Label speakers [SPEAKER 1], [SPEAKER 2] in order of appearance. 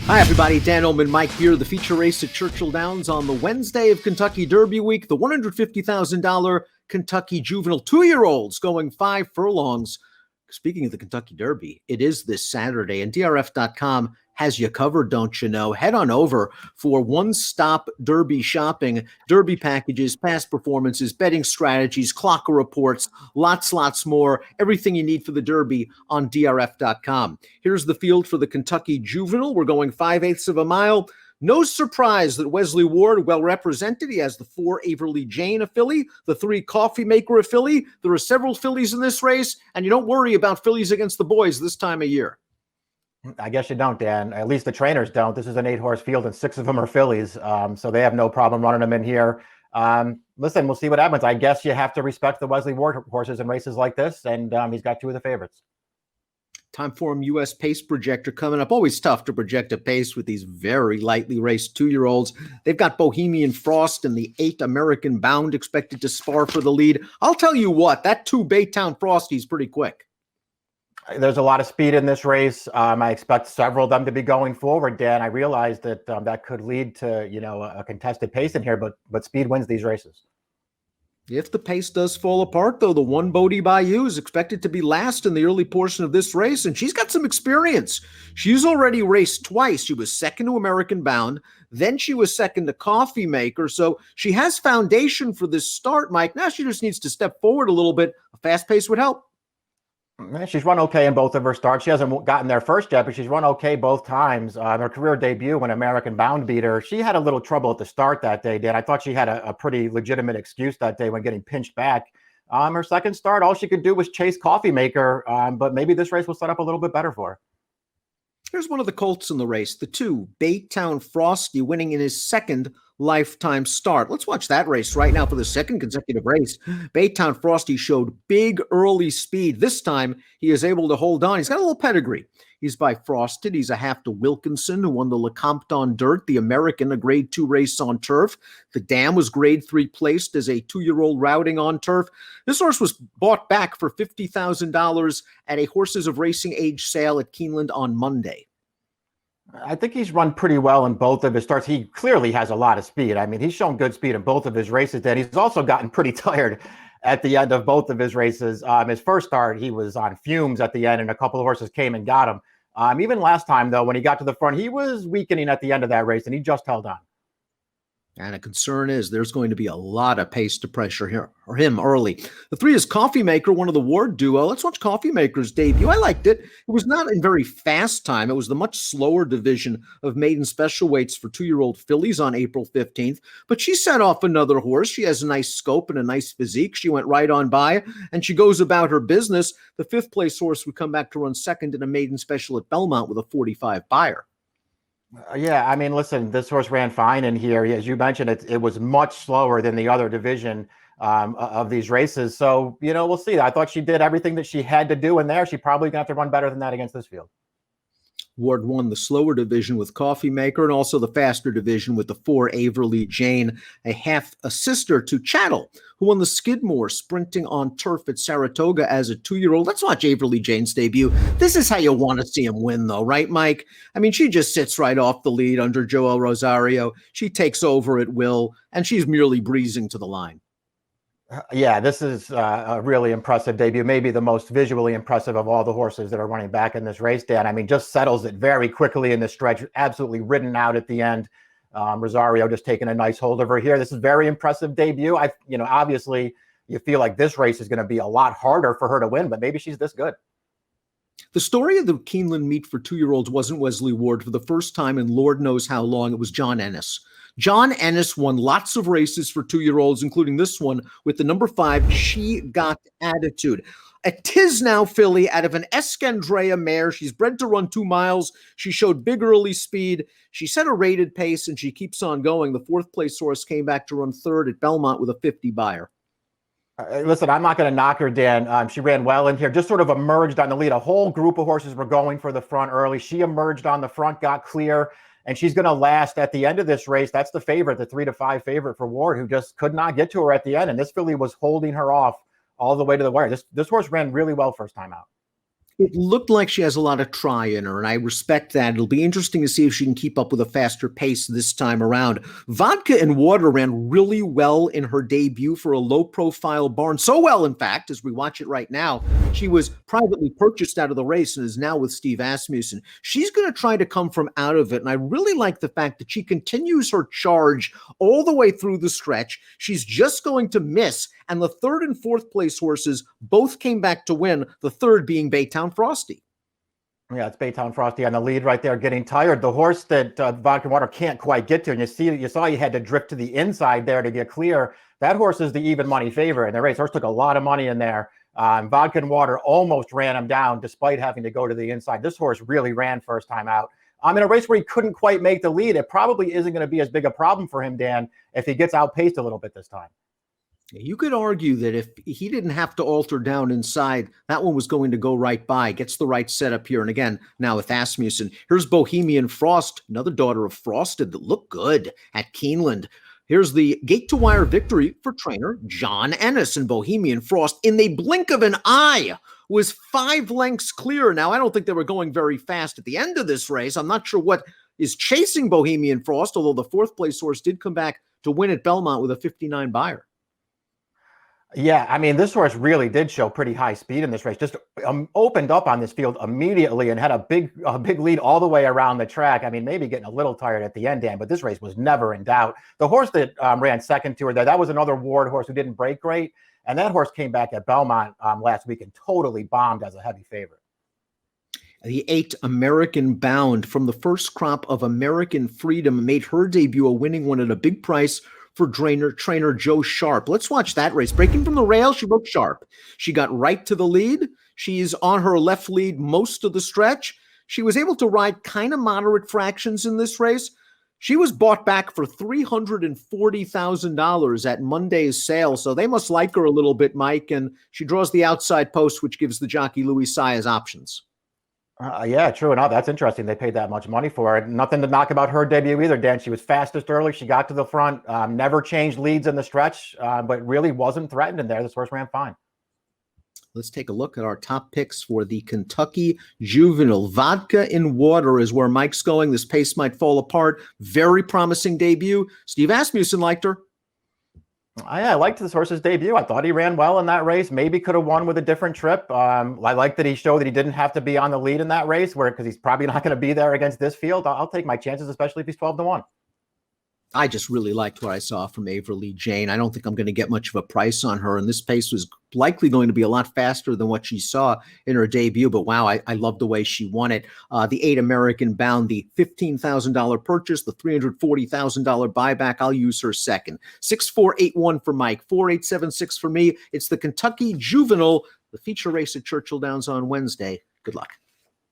[SPEAKER 1] Hi, everybody. Dan Illman, Mike here. The feature race at Churchill Downs on the Wednesday of Kentucky Derby Week. The $150,000 Kentucky Juvenile 2-year-olds going 5 furlongs. Speaking of the Kentucky Derby, it is this Saturday, and DRF.com has you covered, don't you know? Head on over for one-stop Derby shopping, Derby packages, past performances, betting strategies, clocker reports, lots more, everything you need for the Derby on DRF.com. Here's the field for the Kentucky Juvenile. We're going 5/8 of a mile. No surprise that Wesley Ward, well represented. He has the 4 Avery Jane, a filly, the 3 Coffee Maker, a filly. There are several fillies in this race, and you don't worry about fillies against the boys this time of year.
[SPEAKER 2] I guess you don't, Dan. At least the trainers don't. This is an 8-horse field, and 6 of them are fillies, so they have no problem running them in here. Listen, we'll see what happens. I guess you have to respect the Wesley Ward horses in races like this, and he's got 2 of the favorites.
[SPEAKER 1] Time Form U.S. pace projector coming up. Always tough to project a pace with these very lightly raced 2-year-olds. They've got Bohemian Frost and the 8 American Bound expected to spar for the lead. I'll tell you what, that 2 Baytown Frosty is pretty quick.
[SPEAKER 2] There's a lot of speed in this race. I expect several of them to be going forward, Dan. I realize that that could lead to, a contested pace in here, but speed wins these races.
[SPEAKER 1] If the pace does fall apart, though, the 1 Bodie Bayou is expected to be last in the early portion of this race, and she's got some experience. She's already raced twice. She was second to American Bound, then she was second to Coffee Maker, so she has foundation for this start, Mike. Now she just needs to step forward a little bit. A fast pace would help.
[SPEAKER 2] She's run okay in both of her starts. She hasn't gotten there first yet, but she's run okay both times. Her career debut when American Bound beat her, she had a little trouble at the start that day, Dan. I thought she had a pretty legitimate excuse that day when getting pinched back. Her second start, all she could do was chase Coffee Maker, but maybe this race will set up a little bit better for her.
[SPEAKER 1] Here's one of the colts in the race, the 2 Baytown Frosty, winning in his second lifetime start. Let's watch that race right now for the second consecutive race. Baytown Frosty showed big early speed. This time he is able to hold on. He's got a little pedigree. He's by Frosted. He's a half to Wilkinson, who won the Lecompton Dirt, the American, a grade 2 race on turf. The Dam was grade 3 placed as a 2-year-old routing on turf. This horse was bought back for $50,000 at a Horses of Racing Age sale at Keeneland on Monday.
[SPEAKER 2] I think he's run pretty well in both of his starts. He clearly has a lot of speed. I mean, he's shown good speed in both of his races. Then he's also gotten pretty tired at the end of both of his races. His first start, he was on fumes at the end, and a couple of horses came and got him. Even last time, though, when he got to the front, he was weakening at the end of that race, and he just held on.
[SPEAKER 1] And a concern is there's going to be a lot of pace to pressure here or him early. The 3 is Coffee Maker, one of the Ward duo. Let's watch Coffee Maker's debut. I liked it. It was not in very fast time. It was the much slower division of maiden special weights for 2-year-old fillies on April 15th. But she set off another horse. She has a nice scope and a nice physique. She went right on by, and she goes about her business. The 5th place horse would come back to run second in a maiden special at Belmont with a 45 buyer.
[SPEAKER 2] Yeah, I mean, listen, this horse ran fine in here. As you mentioned, it was much slower than the other division of these races. So, we'll see. I thought she did everything that she had to do in there. She probably going to have to run better than that against this field.
[SPEAKER 1] Ward won the slower division with Coffee Maker and also the faster division with the 4 Avery Jane, a sister to Chattel, who won the Skidmore sprinting on turf at Saratoga as a 2-year-old. Let's watch Avery Jane's debut. This is how you want to see him win, though, right, Mike? I mean, she just sits right off the lead under Joel Rosario. She takes over at will, and she's merely breezing to the line.
[SPEAKER 2] Yeah, this is a really impressive debut, maybe the most visually impressive of all the horses that are running back in this race, Dan. I mean, just settles it very quickly in the stretch, absolutely ridden out at the end. Rosario just taking a nice hold of her here. This is a very impressive debut. Obviously, you feel like this race is going to be a lot harder for her to win, but maybe she's this good.
[SPEAKER 1] The story of the Keeneland meet for 2-year-olds wasn't Wesley Ward. For the first time in Lord knows how long, it was John Ennis. John Ennis won lots of races for 2-year-olds, including this one with the number 5, She Got Attitude. A Tisnow filly out of an Escandrea mare. She's bred to run 2 miles. She showed big early speed. She set a rated pace, and she keeps on going. The 4th place horse came back to run 3rd at Belmont with a 50 buyer.
[SPEAKER 2] Listen, I'm not going to knock her, Dan. She ran well in here, just sort of emerged on the lead. A whole group of horses were going for the front early. She emerged on the front, got clear, and she's going to last at the end of this race. That's the favorite, the 3-5 favorite for Ward, who just could not get to her at the end. And this filly was holding her off all the way to the wire. This horse ran really well first time out.
[SPEAKER 1] It looked like she has a lot of try in her, and I respect that. It'll be interesting to see if she can keep up with a faster pace this time around. Vodka and Water ran really well in her debut for a low-profile barn. So well, in fact, as we watch it right now, she was privately purchased out of the race and is now with Steve Asmussen. She's going to try to come from out of it, and I really like the fact that she continues her charge all the way through the stretch. She's just going to miss, and the third and fourth place horses both came back to win, the third being Baytown Frosty.
[SPEAKER 2] Yeah, it's Baytown Frosty on the lead right there, getting tired. The horse that Vodka and Water can't quite get to, and you saw he had to drift to the inside there to get clear. That horse is the even money favorite in the race. Horse took a lot of money in there. Vodka and Water almost ran him down despite having to go to the inside. This horse really ran first time out. In a race where he couldn't quite make the lead, it probably isn't going to be as big a problem for him, Dan, if he gets outpaced a little bit this time.
[SPEAKER 1] You could argue that if he didn't have to alter down inside, that one was going to go right by. Gets the right setup here. And again, now with Asmussen. Here's Bohemian Frost, another daughter of Frosted that looked good at Keeneland. Here's the gate-to-wire victory for trainer John Ennis, and Bohemian Frost, in the blink of an eye, was 5 lengths clear. Now, I don't think they were going very fast at the end of this race. I'm not sure what is chasing Bohemian Frost, although the fourth place horse did come back to win at Belmont with a 59 buyer.
[SPEAKER 2] Yeah, I mean, this horse really did show pretty high speed in this race. Just opened up on this field immediately and had a big lead all the way around the track. I mean, maybe getting a little tired at the end, Dan, but this race was never in doubt. The horse that ran second to her there, that was another Ward horse who didn't break great. And that horse came back at Belmont last week and totally bombed as a heavy favorite.
[SPEAKER 1] The 8 American Bound from the first crop of American Freedom made her debut a winning one at a big price for trainer Joe Sharp. Let's watch that race. Breaking from the rail, she broke Sharp. She got right to the lead. She's on her left lead most of the stretch. She was able to ride kind of moderate fractions in this race. She was bought back for $340,000 at Monday's sale, so they must like her a little bit, Mike, and she draws the outside post, which gives the jockey Louis Saez options.
[SPEAKER 2] Yeah, true enough. That's interesting. They paid that much money for it. Nothing to knock about her debut either, Dan. She was fastest early. She got to the front, never changed leads in the stretch, but really wasn't threatened in there. This horse ran fine.
[SPEAKER 1] Let's take a look at our top picks for the Kentucky Juvenile. Vodka and Water is where Mike's going. This pace might fall apart. Very promising debut. Steve Asmussen liked her.
[SPEAKER 2] I liked this horse's debut. I thought he ran well in that race. Maybe could have won with a different trip. I like that he showed that he didn't have to be on the lead in that race, because he's probably not going to be there against this field. I'll take my chances, especially if he's 12-1.
[SPEAKER 1] I just really liked what I saw from Avery Jane. I don't think I'm going to get much of a price on her, and this pace was likely going to be a lot faster than what she saw in her debut, but wow, I love the way she won it. The 8 American Bound, the $15,000 purchase, the $340,000 buyback, I'll use her second. 6481 for Mike, 4876 for me. It's the Kentucky Juvenile, the feature race at Churchill Downs on Wednesday. Good luck.